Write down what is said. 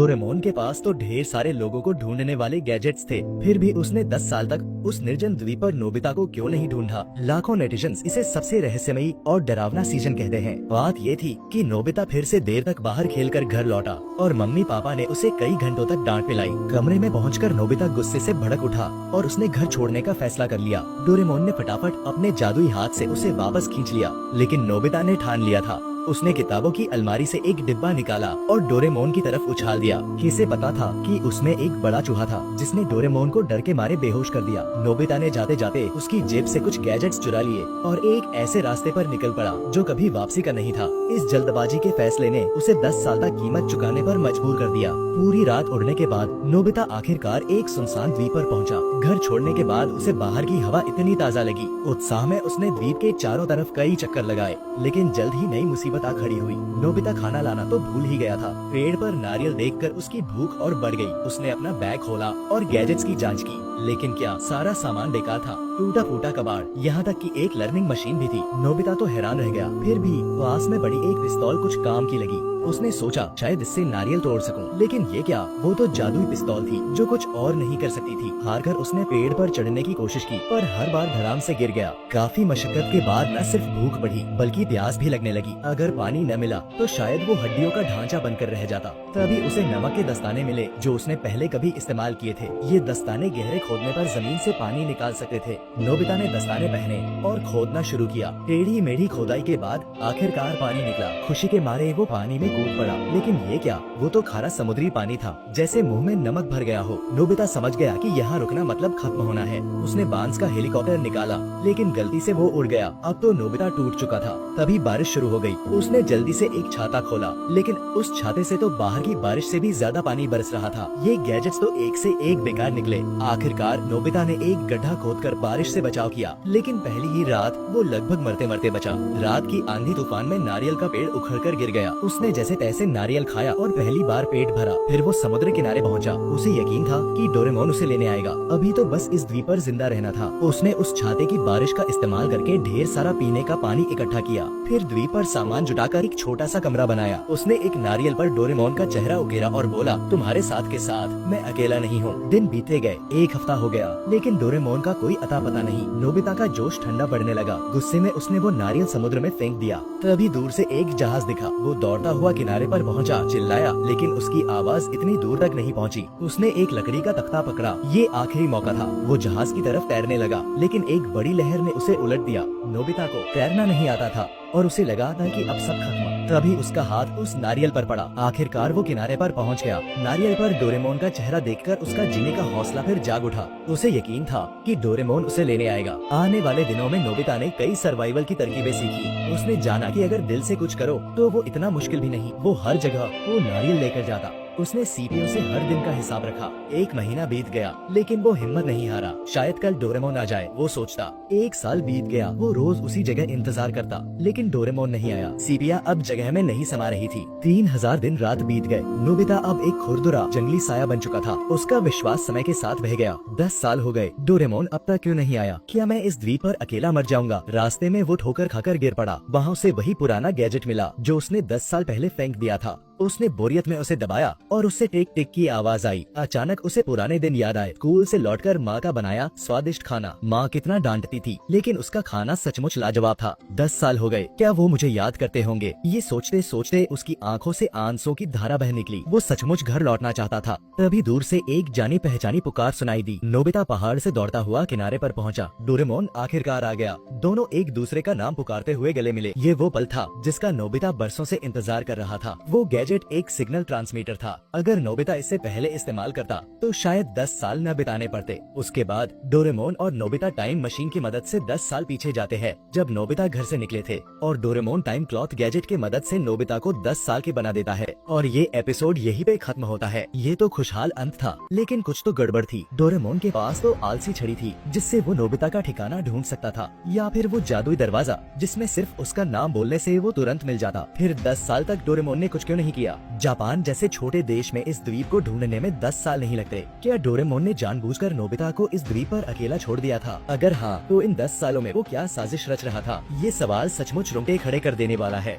Doraemon के पास तो ढेर सारे लोगों को ढूंढने वाले गैजेट्स थे, फिर भी उसने 10 साल तक उस निर्जन द्वीप पर नोबिता को क्यों नहीं ढूंढा। लाखों नेटिजन्स इसे सबसे रहस्यमयी और डरावना सीजन कहते हैं। बात ये थी कि नोबिता फिर से देर तक बाहर खेलकर घर लौटा और मम्मी पापा ने उसे कई घंटों तक डांट पिलाई। कमरे में पहुंचकर नोबिता गुस्से से भड़क उठा और उसने घर छोड़ने का फैसला कर लिया। डोरेमोन ने फटाफट अपने जादुई हाथ से उसे वापस खींच लिया, लेकिन नोबिता ने ठान लिया था। उसने किताबों की अलमारी से एक डिब्बा निकाला और डोरेमोन की तरफ उछाल दिया। इसे पता था कि उसमें एक बड़ा चूहा था जिसने डोरेमोन को डर के मारे बेहोश कर दिया। नोबिता ने जाते जाते उसकी जेब से कुछ गैजेट्स चुरा लिए और एक ऐसे रास्ते पर निकल पड़ा जो कभी वापसी का नहीं था। इस जल्दबाजी के फैसले ने उसे 10 साल तक कीमत चुकाने पर मजबूर कर दिया। पूरी रात उड़ने के बाद नोबिता आखिरकार एक सुनसान द्वीप पर पहुंचा। घर छोड़ने के बाद उसे बाहर की हवा इतनी ताज़ा लगी। उत्साह में उसने द्वीप के चारों तरफ कई चक्कर लगाए, लेकिन जल्द ही नई मुसीबत आ खड़ी हुई। नोबिता खाना लाना तो भूल ही गया था। पेड़ पर नारियल देखकर उसकी भूख और बढ़ गई। उसने अपना बैग खोला और गैजेट्स की जांच की, लेकिन क्या सारा सामान बेकार था। टूटा फूटा कबाड़, यहाँ तक कि एक लर्निंग मशीन भी थी। नोबिता तो हैरान रह गया। फिर भी पास में बड़ी एक पिस्तौल कुछ काम की लगी। उसने सोचा शायद इससे नारियल तोड़ सकूं, लेकिन ये क्या, वो तो जादुई पिस्तौल थी जो कुछ और नहीं कर सकती थी। हारकर उसने पेड़ पर चढ़ने की कोशिश की, पर हर बार धड़ाम से गिर गया। काफी मशक्कत के बाद न सिर्फ भूख बढ़ी बल्कि प्यास भी लगने लगी। अगर पानी न मिला तो शायद वो हड्डियों का ढांचा बनकर रह जाता। तभी उसे नमक के दस्ताने मिले जो उसने पहले कभी इस्तेमाल किए थे। ये दस्ताने गहरे खोदने पर जमीन से पानी निकाल सकते थे। नोबिता ने दस्ताने पहने और खोदना शुरू किया। टेढ़ी मेढ़ी खोदाई के बाद आखिरकार पानी निकला। खुशी के मारे वो पानी में कूद पड़ा, लेकिन ये क्या, वो तो खारा समुद्री पानी था, जैसे मुंह में नमक भर गया हो। नोबिता समझ गया कि यहाँ रुकना मतलब खत्म होना है। उसने बांस का हेलीकॉप्टर निकाला, लेकिन गलती से वो उड़ गया। अब तो नोबिता टूट चुका था। तभी बारिश शुरू हो गई। उसने जल्दी से एक छाता खोला, लेकिन उस छाते से तो बाहर की बारिश से भी ज्यादा पानी बरस रहा था। ये गैजेट्स तो एक से एक बेकार निकले। आखिरकार नोबिता ने एक गड्ढा खोदकर बारिश से बचाव किया, लेकिन पहली ही रात वो लगभग मरते मरते बचा। रात की आंधी तूफान में नारियल का पेड़ उखड़कर गिर गया। उसने जैसे तैसे नारियल खाया और पहली बार पेट भरा। फिर वो समुद्र किनारे पहुंचा। उसे यकीन था कि डोरेमोन उसे लेने आएगा। अभी तो बस इस द्वीप पर जिंदा रहना था। उसने उस छाते की बारिश का इस्तेमाल करके ढेर सारा पीने का पानी इकट्ठा किया। फिर द्वीप पर सामान जुटाकर एक छोटा सा कमरा बनाया। उसने एक नारियल पर डोरेमोन का चेहरा उकेरा और बोला, तुम्हारे साथ के साथ मैं अकेला नहीं हूँ। दिन बीते गए, एक हफ्ता हो गया, लेकिन डोरेमोन का कोई अता पता नहीं। नोबिता का जोश ठंडा पड़ने लगा। गुस्से में उसने वो नारियल समुद्र में फेंक दिया। तभी दूर से एक जहाज दिखा। वो दौड़ता हुआ किनारे पर पहुंचा, चिल्लाया, लेकिन उसकी आवाज इतनी दूर तक नहीं पहुंची। उसने एक लकड़ी का तख्ता पकड़ा। ये आखिरी मौका था। वो जहाज की तरफ तैरने लगा, लेकिन एक बड़ी लहर ने उसे उलट दिया। नोबिता को तैरना नहीं आता था और उसे लगा था कि अब सब खत्म। तभी उसका हाथ उस नारियल पर पड़ा। आखिरकार वो किनारे पर पहुंच गया। नारियल पर डोरेमोन का चेहरा देखकर उसका जीने का हौसला फिर जाग उठा। उसे यकीन था कि डोरेमोन उसे लेने आएगा। आने वाले दिनों में नोबिता ने कई सर्वाइवल की तरकीबें सीखी। उसने जाना कि अगर दिल से कुछ करो तो वो इतना मुश्किल भी नहीं। वो हर जगह वो नारियल लेकर जाता। उसने सीपीओ से हर दिन का हिसाब रखा। एक महीना बीत गया, लेकिन वो हिम्मत नहीं हारा। शायद कल डोरेमोन आ जाए, वो सोचता। एक साल बीत गया। वो रोज उसी जगह इंतजार करता, लेकिन डोरेमोन नहीं आया। सीपिया अब जगह में नहीं समा रही थी। 3000 दिन रात बीत गए। नोबिता अब एक खुरदुरा जंगली साया बन चुका था। उसका विश्वास समय के साथ बह गया। 10 साल हो गए। डोरेमोन अब तक क्यों नहीं आया? क्या मैं इस द्वीप पर अकेला मर जाऊंगा? रास्ते में वो ठोकर खाकर गिर पड़ा। वहाँ उसे वही पुराना गैजेट मिला जो उसने 10 साल पहले फेंक दिया था। उसने बोरियत में उसे दबाया और उससे टिक टिक की आवाज आई। अचानक उसे पुराने दिन याद आए। स्कूल से लौटकर माँ का बनाया स्वादिष्ट खाना। माँ कितना डांटती थी, लेकिन उसका खाना सचमुच लाजवाब था। 10 साल हो गए, क्या वो मुझे याद करते होंगे? ये सोचते सोचते उसकी आंखों से आंसुओं की धारा बह निकली। वो सचमुच घर लौटना चाहता था। तभी दूर से एक जानी पहचानी पुकार सुनाई दी। नोबिता पहाड़ से दौड़ता हुआ किनारे पर पहुंचा। डोरेमोन आखिरकार आ गया। दोनों एक दूसरे का नाम पुकारते हुए गले मिले। ये वो पल था जिसका नोबिता बरसों से इंतजार कर रहा था। वो गैजेट एक सिग्नल ट्रांसमीटर था। अगर नोबिता इससे पहले इस्तेमाल करता तो शायद 10 साल न बिताने पड़ते। उसके बाद डोरेमोन और नोबिता टाइम मशीन की मदद से 10 साल पीछे जाते हैं, जब नोबिता घर से निकले थे, और डोरेमोन टाइम क्लॉथ गैजेट की मदद से नोबिता को 10 साल की बना देता है। और ये एपिसोड यहीं पे खत्म होता है। ये तो खुशहाल अंत था, लेकिन कुछ तो गड़बड़ थी। डोरेमोन के पास तो आलसी छड़ी थी जिससे वो नोबिता का ठिकाना ढूंढ सकता था, या फिर वो जादुई दरवाजा जिसमें सिर्फ उसका नाम बोलने से वो तुरंत मिल जाता। फिर 10 साल तक डोरेमोन ने कुछ क्यों नहीं किया? जापान जैसे छोटे देश में इस द्वीप को ढूंढने में 10 साल नहीं लगते। क्या डोरेमोन ने जानबूझकर नोबिता को इस द्वीप पर अकेला छोड़ दिया था? अगर हाँ, तो इन 10 सालों में वो क्या साजिश रच रहा था? ये सवाल सचमुच रोंगटे खड़े कर देने वाला है।